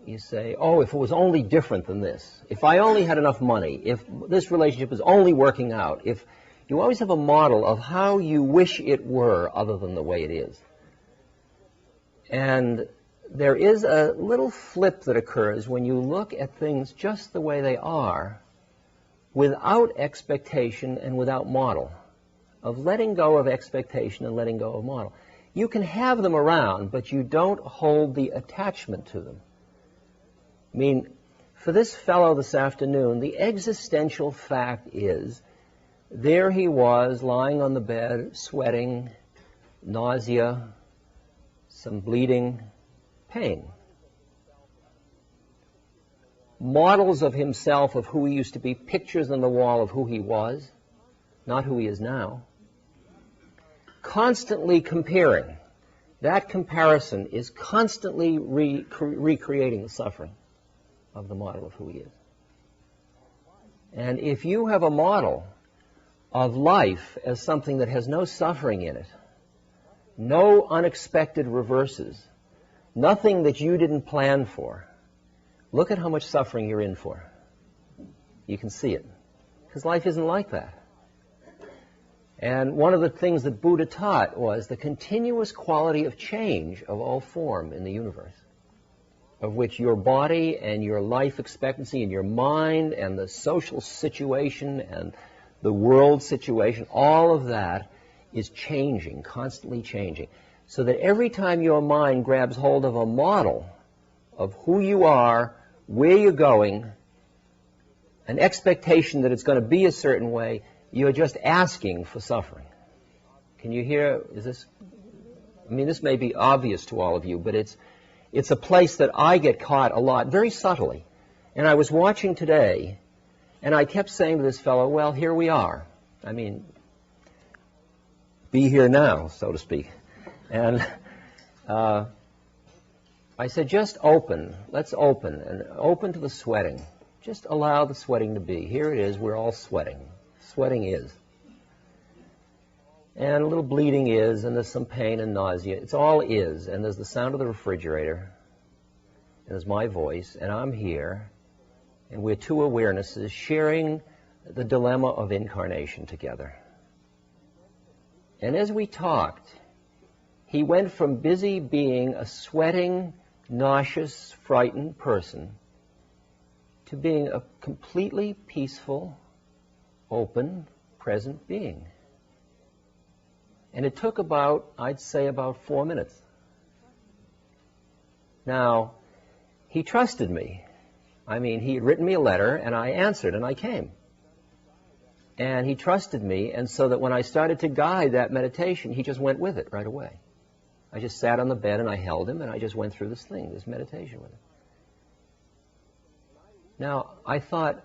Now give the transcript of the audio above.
you say, oh, if it was only different than this, if I only had enough money, if this relationship was only working out, if you always have a model of how you wish it were other than the way it is. And there is a little flip that occurs when you look at things just the way they are, without expectation and without model, of letting go of expectation and letting go of model. You can have them around, but you don't hold the attachment to them. I mean, for this fellow this afternoon, the existential fact is, there he was lying on the bed, sweating, nausea, some bleeding, pain. Models of himself, of who he used to be, pictures on the wall of who he was, not who he is now. Constantly comparing. That comparison is constantly recreating the suffering of the model of who he is. And if you have a model of life as something that has no suffering in it, no unexpected reverses, nothing that you didn't plan for, look at how much suffering you're in for. You can see it. Because life isn't like that. And one of the things that Buddha taught was the continuous quality of change of all form in the universe, of which your body and your life expectancy and your mind and the social situation and the world situation, all of that is changing, constantly changing. So that every time your mind grabs hold of a model of who you are, where you're going, an expectation that it's going to be a certain way, you're just asking for suffering. Can you hear, this may be obvious to all of you, but it's a place that I get caught a lot, very subtly. And I was watching today, and I kept saying to this fellow, well, here we are. I mean, be here now, so to speak. And I said, just open. Let's open, and open to the sweating. Just allow the sweating to be. Here it is. We're all sweating. Sweating is. And a little bleeding is, and there's some pain and nausea. It's all is. And there's the sound of the refrigerator, and there's my voice, and I'm here, and we're two awarenesses sharing the dilemma of incarnation together. And as we talked, he went from busy being a sweating, nauseous, frightened person to being a completely peaceful, open, present being. And it took I'd say about 4 minutes. Now, he trusted me. I mean, he had written me a letter, and I answered, and I came. And he trusted me, and so that when I started to guide that meditation, he just went with it right away. I just sat on the bed, and I held him, and I just went through this meditation with him. Now, I thought,